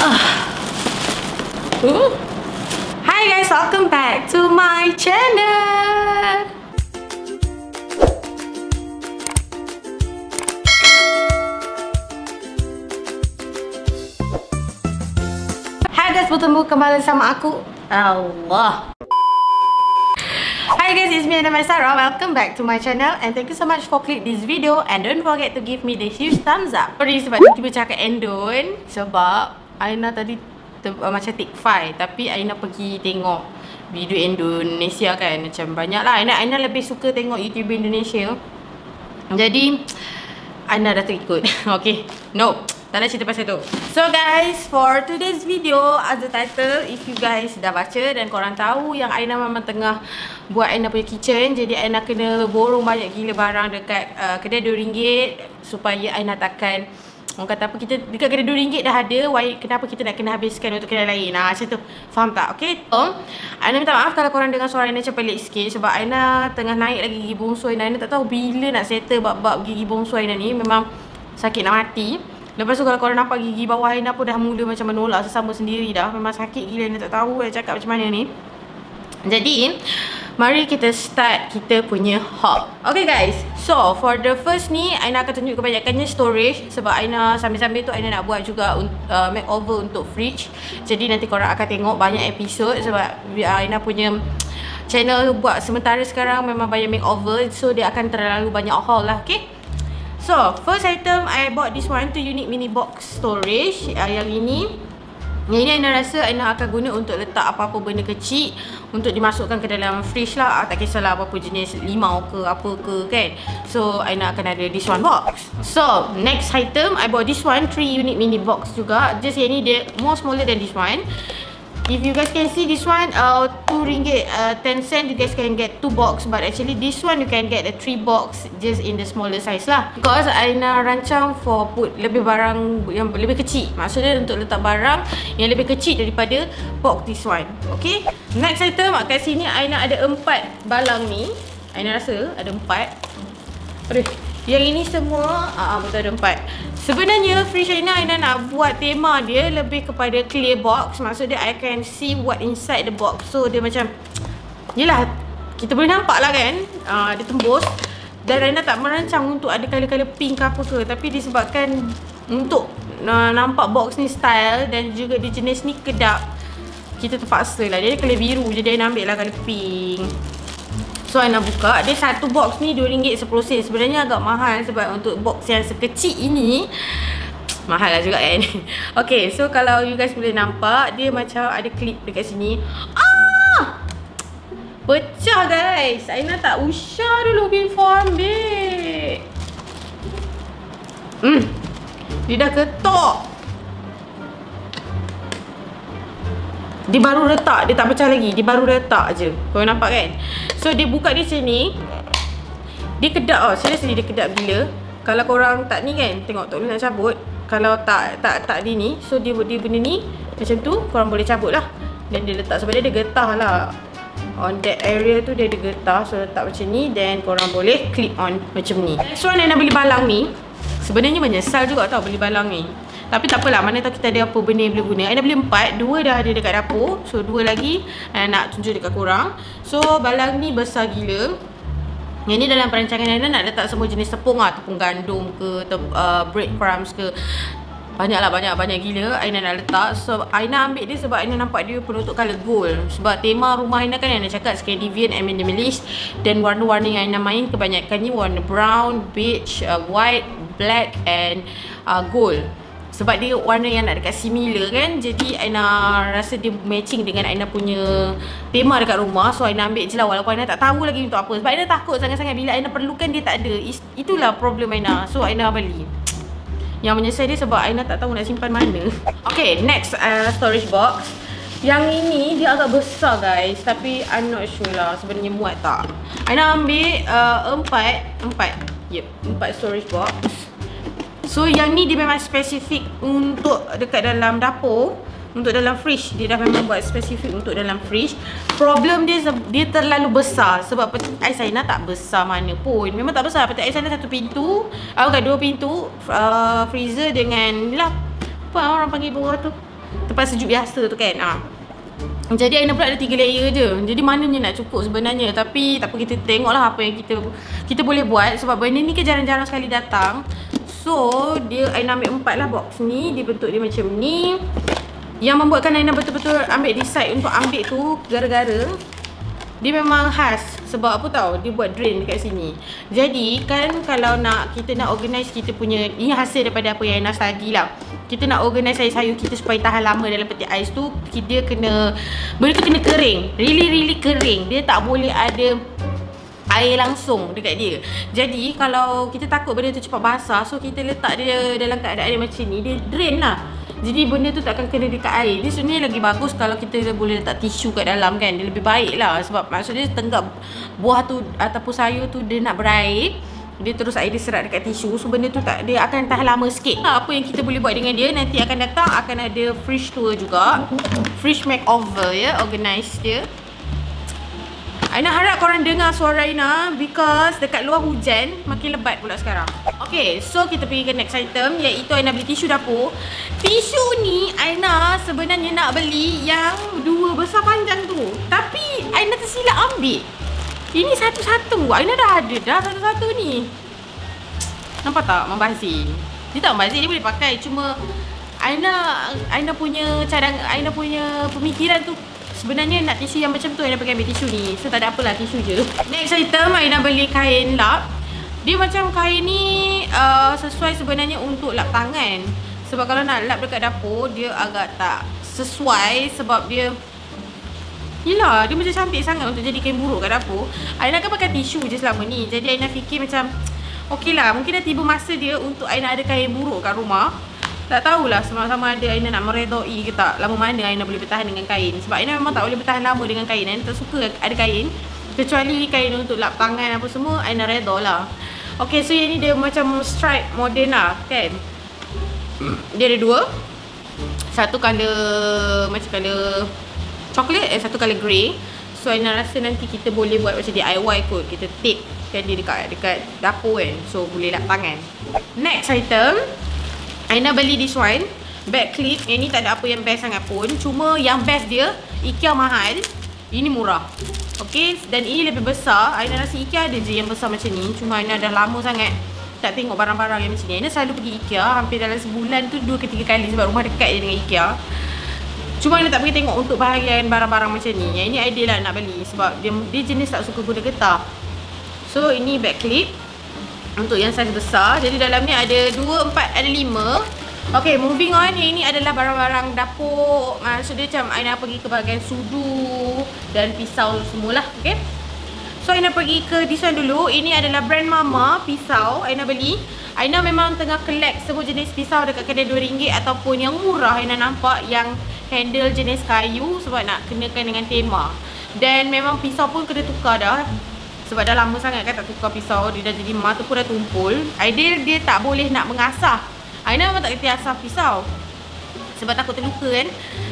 Hi guys, welcome back to my channel. Hai guys, bertemu kembali sama aku Allah. Hi guys, it's me Aina Sarah. Welcome back to my channel and thank you so much for click this video and don't forget to give me the huge thumbs up. Sorry sebab tiba-tiba cakap endon sebab Aina tadi macam take 5 tapi Aina pergi tengok video Indonesia kan, macam banyak lah. Aina lebih suka tengok YouTube Indonesia, jadi Aina dah terikut. Okay, no, tak nak cerita pasal tu. So guys, for today's video, as the title, if you guys dah baca dan korang tahu yang Aina memang tengah buat Aina punya kitchen, jadi Aina kena borong banyak gila barang dekat kedai RM2 supaya Aina takkan, orang kata apa, kita dekat kedai RM2 dah ada, why kenapa kita nak kena habiskan untuk kedai lain. Macam tu, faham tak? Okay, Aina minta maaf kalau korang dengar suara Aina macam pelik sikit sebab Aina tengah naik lagi gigi bongsu Aina. Aina tak tahu bila nak settle bab-bab gigi bongsu Aina ni, memang sakit nak mati. Lepas tu kalau korang nampak gigi bawah Aina pun dah mula macam menolak sesama sendiri dah. Memang sakit gila, Aina tak tahu nak cakap macam mana ni. Jadi, mari kita start kita punya haul. Okay guys, so for the first ni Aina akan tunjuk kebanyakannya storage sebab Aina sambil-sambil tu Aina nak buat juga makeover untuk fridge. Jadi nanti korang akan tengok banyak episod sebab Aina punya channel buat sementara sekarang memang banyak makeover, so dia akan terlalu banyak haul lah. Okay, so first item I bought this one, tu unique mini box storage. Yang ini Aina rasa Aina akan guna untuk letak apa-apa benda kecil untuk dimasukkan ke dalam fridge lah. Tak kisahlah apa-apa jenis limau ke apa ke kan. So Aina akan ada this one box. So next item I bought this one, 3 unique mini box juga. Just yang ni dia more smaller than this one. If you guys can see this one, RM2.10 you guys can get 2 box, but actually this one you can get a 3 box just in the smaller size lah. Because Aina rancang for put lebih barang yang lebih kecil. Maksudnya untuk letak barang yang lebih kecil daripada box this one. Okay, next item kat sini Aina ada 4 balang ni. Aina rasa ada 4. Aduh, yang ini semua betul ada 4. Sebenarnya fridge Aina nak buat tema dia lebih kepada clear box. Maksudnya I can see what inside the box. So dia macam, yelah, kita boleh nampak lah kan, dia tembus. Dan Aina tak merancang untuk ada colour-colour pink ke apa ke, tapi disebabkan untuk nampak box ni style dan juga dia jenis ni kedap, kita terpaksa lah. Dia colour biru, jadi Aina ambil lah colour pink. So Aina buka, dia satu box ni RM2.10. Sebenarnya agak mahal sebab untuk box yang sekecil ini mahal lah juga kan. Okay, so kalau you guys boleh nampak, dia macam ada klip dekat sini. Pecah guys. Aina tak usah dulu before ambil. Dia dah ketok. Dia baru letak, dia tak pecah lagi. Dia baru letak je. Korang nampak kan? So dia buka di sini. Dia kedap seriously dia kedap gila. Kalau korang tak ni kan, tengok tak boleh nak cabut. Kalau tak di ni, so dia benda ni macam tu, korang boleh cabut lah. Dan dia letak, sebab dia ada getah lah. On that area tu dia ada getah. So letak macam ni, then korang boleh clip on macam ni. So Aina beli balang ni, sebenarnya menyesal juga tau beli balang ni. Tapi tak apalah, mana tahu kita ada apa benda yang boleh guna. Aina beli 4, 2 dah ada dekat dapur. So 2 lagi Aina nak tunjuk dekat korang. So balang ni besar gila. Yang ni dalam perancangan Aina nak letak semua jenis tepung lah. Tepung gandum ke, breadcrumbs ke. Banyak gila Aina nak letak. So Aina ambil dia sebab Aina nampak dia penutup colour gold. Sebab tema rumah Aina kan Aina cakap Scandinavian and minimalist. Dan warna-warna yang Aina main kebanyakannya warna brown, beige, white, black and gold. Sebab dia warna yang nak dekat similar kan. Jadi Aina rasa dia matching dengan Aina punya tema dekat rumah. So Aina ambil je lah, walaupun Aina tak tahu lagi untuk apa. Sebab Aina takut sangat-sangat bila Aina perlukan dia tak ada. Itulah problem Aina. So Aina beli. Yang menyesal dia sebab Aina tak tahu nak simpan mana. Okay, next storage box. Yang ini dia agak besar guys, tapi I'm not sure lah sebenarnya muat tak. Aina ambil 4 storage box. So yang ni dia memang spesifik untuk dekat dalam dapur, untuk dalam fridge. Dia dah memang buat spesifik untuk dalam fridge. Problem dia terlalu besar sebab peti ais Aina tak besar mana pun. Memang tak besar. Peti ais Aina satu pintu, bukan 2 pintu, freezer dengan ni lah, apa orang panggil bawah tu, tempat sejuk biasa tu kan. Jadi Aina pula ada 3 layer je. Jadi mananya nak cukup sebenarnya. Tapi tak apa, kita tengoklah apa yang kita boleh buat. Sebab benda ni kan jarang-jarang sekali datang. So dia Aina ambil 4 lah box ni. Dia bentuk dia macam ni. Yang membuatkan Aina betul-betul ambil decide untuk ambil tu gara-gara dia memang khas. Sebab apa tau, dia buat drain dekat sini. Jadi kan kalau kita nak organize kita punya, ini hasil daripada apa yang Aina study lah. Kita nak organize sayur-sayur kita supaya tahan lama dalam peti ais tu, dia kena, benda tu kena kering. Really kering. Dia tak boleh ada air langsung dekat dia. Jadi kalau kita takut benda tu cepat basah, so kita letak dia dalam keadaan dia macam ni, dia drain lah. Jadi benda tu tak akan kena dekat air. Dia sebenarnya lagi bagus kalau kita boleh letak tisu kat dalam kan. Dia lebih baik lah. Sebab maksudnya tenggak buah tu ataupun sayur tu dia nak berair, dia terus air dia serat dekat tisu. So benda tu dia akan tahan lama sikit. Apa yang kita boleh buat dengan dia, nanti akan datang akan ada fridge tour juga. Fridge makeover ya, organize dia. Aina harap korang dengar suara Aina because dekat luar hujan, makin lebat pula sekarang. Okay, so kita pergi ke next item, iaitu Aina beli tisu dapur. Tisu ni Aina sebenarnya nak beli yang 2 besar panjang tu, tapi Aina tersilap ambil. Ini satu-satu. Aina dah ada dah satu-satu ni. Nampak tak? Membazir. Dia tak membazir, dia boleh pakai. Cuma Aina punya Aina punya pemikiran tu, sebenarnya nak tisu yang macam tu, Aina pakai ambil tisu ni. So tak ada apalah, tisu je. Next item, Aina beli kain lap. Dia macam kain ni sesuai sebenarnya untuk lap tangan. Sebab kalau nak lap dekat dapur, dia agak tak sesuai. Sebab dia, yelah, dia macam cantik sangat untuk jadi kain buruk kat dapur. Aina kan pakai tisu je selama ni. Jadi Aina fikir macam, okey lah, mungkin dah tiba masa dia untuk Aina ada kain buruk kat rumah. Tak tahulah sama-sama ada Aina nak meredoi ke tak. Lama mana Aina boleh bertahan dengan kain. Sebab Aina memang tak boleh bertahan lama dengan kain. Aina tak suka ada kain. Kecuali kain untuk lap tangan apa semua, Aina redha lah. Okay, so yang ni dia macam stripe modern lah kan. Dia ada 2. Satu colour macam colour coklat, satu colour grey. So Aina rasa nanti kita boleh buat macam DIY kot. Kita tape kan dia dekat dapur kan. So boleh lap tangan. Next item, Aina beli this one, back clip. Yang ni tak ada apa yang best sangat pun. Cuma yang best dia, IKEA mahal, ini murah. Okay, dan ini lebih besar. Aina rasa IKEA ada je yang besar macam ni. Cuma Aina dah lama sangat tak tengok barang-barang yang macam ni. Aina selalu pergi IKEA, hampir dalam sebulan tu 2 ke 3 kali. Sebab rumah dekat je dengan IKEA. Cuma Aina tak pergi tengok untuk bahagian barang-barang macam ni. Yang ini ideal lah nak beli. Sebab dia jenis tak suka guna getah. So ini back clip untuk yang saiz besar. Jadi dalam ni ada 2, 4, ada 5. Okay, moving on. Yang ini adalah barang-barang dapur. Maksudnya macam Aina pergi ke bahagian sudu dan pisau semualah. Okay, so Aina pergi ke this one dulu. Ini adalah brand Mama pisau. Aina beli. Aina memang tengah collect semua jenis pisau dekat kedai RM2 ataupun yang murah. Aina nampak yang handle jenis kayu sebab nak kenakan dengan tema. Dan memang pisau pun kena tukar dah. Sebab dah lama sangat kan tak tukar pisau. Dia dah jadi mata pun dah tumpul. Ideal dia tak boleh nak mengasah. Aina memang tak kerti asah pisau sebab takut terluka kan.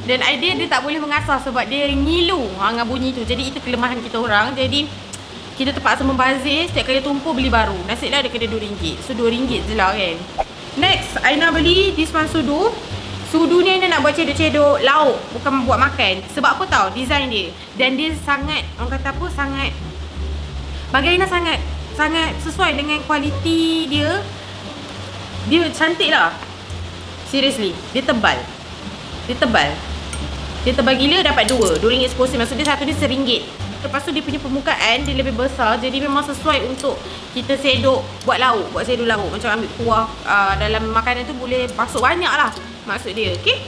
Dan ideal dia tak boleh mengasah sebab dia ngilu dengan bunyi tu. Jadi itu kelemahan kita orang. Jadi kita terpaksa membazir. Setiap kali tumpul beli baru. Nasiblah dia kena RM2. So RM2 je lah kan. Next, Aina beli this one sudu. Sudu ni Aina nak buat cedok-cedok lauk, bukan buat makan. Sebab apa tau? Design dia. Dan dia sangat, orang kata apa, sangat, bagi Aina sangat sesuai dengan kualiti dia. Dia cantik lah. Seriously, dia tebal. Dia tebal gila, dapat 2 RM2.10. Maksud dia satu dia RM1. Lepas tu dia punya permukaan dia lebih besar. Jadi memang sesuai untuk kita sedok buat lauk. Buat sedok lauk. Macam ambil kuah dalam makanan tu boleh masuk banyak lah. Maksud dia. Okay,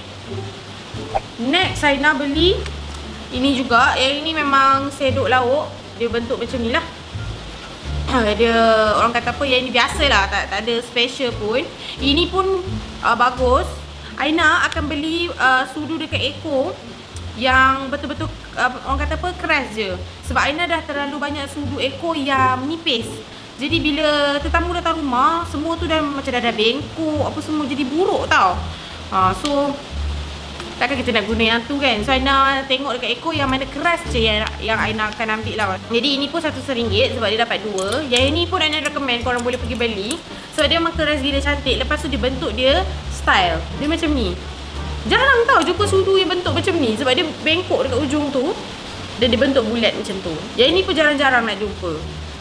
next Aina beli ini juga. Yang ini memang sedok lauk. Dia bentuk macam ni lah. Dia orang kata apa, yang ini biasa lah, tak ada special pun. Ini pun bagus. Aina akan beli sudu dekat Eko yang betul-betul orang kata apa, keras je. Sebab Aina dah terlalu banyak sudu Eko yang nipis. Jadi bila tetamu datang rumah, semua tu dah macam dah ada bengkok apa semua, jadi buruk tau. So takkan kita nak guna yang tu kan. So Aina tengok dekat Eko yang mana keras je yang Aina akan ambil lah. Jadi ini pun satu RM1 sebab dia dapat 2. Yang ini pun Aina recommend korang boleh pergi beli. Sebab dia memang keras gila, cantik. Lepas tu dia bentuk dia style. Dia macam ni. Jarang tau jumpa sudu yang bentuk macam ni. Sebab dia bengkok dekat ujung tu dan dia bentuk bulat macam tu. Yang ini pun jarang-jarang nak jumpa.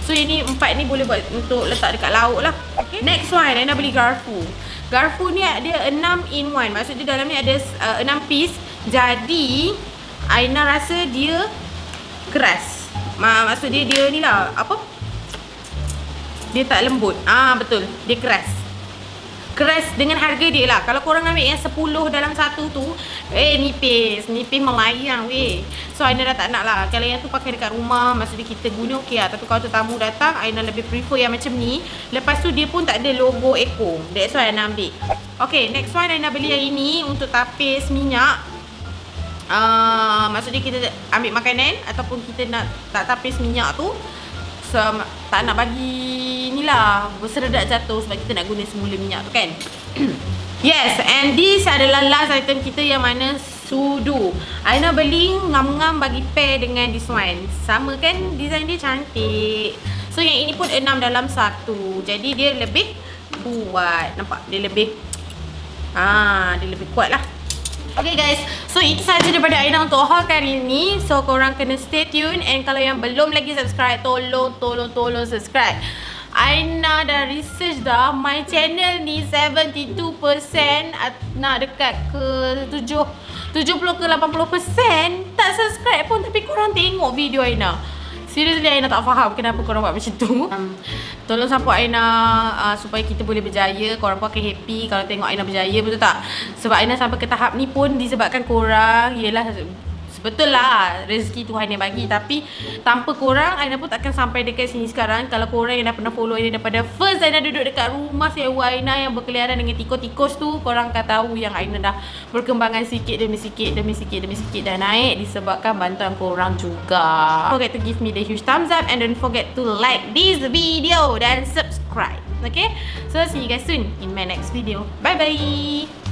So yang ni 4 ni boleh buat untuk letak dekat lauk lah. Okay. Next one, Aina beli garfu. Garfu ni dia 6 in 1. Maksud dia dalam ni ada 6 piece. Jadi Aina rasa dia keras. Maksud dia ni lah, apa? Dia tak lembut. Betul. Dia keras. Keras dengan harga dia lah. Kalau korang ambil yang 10 dalam satu tu, nipis melayang weh. So Aina dah tak nak lah. Kalau yang tu pakai dekat rumah, maksudnya kita guna okey lah. Tapi kalau tetamu datang, Aina lebih prefer yang macam ni. Lepas tu dia pun tak ada logo Eko. That's why Aina ambil. Okay, next one Aina beli yang ini untuk tapis minyak. Maksudnya kita ambil makanan ataupun kita nak tak tapis minyak tu, so, tak nak bagi ni lah berseredak jatuh sebab kita nak guna semula minyak tu kan. Yes, and this adalah last item kita yang mana sudu. Aina beli ngam-ngam bagi pair dengan this one. Sama kan, design dia cantik. So yang ini pun 6 dalam 1. Jadi dia lebih kuat. Nampak? Dia lebih kuat lah. Okay guys, so itu sahaja daripada Aina untuk haul kali ni. So korang kena stay tune. And kalau yang belum lagi subscribe, tolong subscribe. Aina dah research dah, my channel ni 72% nak dekat ke 70 ke 80% tak subscribe pun, tapi korang tengok video Aina. Seriously Aina tak faham kenapa korang buat macam tu. Tolong support Aina supaya kita boleh berjaya. Korang pun akan happy kalau tengok Aina berjaya, betul tak? Sebab Aina sampai ke tahap ni pun disebabkan korang. Yelah, betul lah rezeki Tuhan yang bagi. Tapi tanpa korang Aina pun takkan sampai dekat sini sekarang. Kalau korang yang dah pernah follow Aina daripada first Aina duduk dekat rumah sewa Aina yang berkeliaran dengan tikus-tikus tu, korang akan tahu yang Aina dah berkembangan sikit demi sikit dah naik disebabkan bantuan korang juga. Don't forget to give me the huge thumbs up and don't forget to like this video dan subscribe. Okay, so see you guys soon in my next video. Bye bye.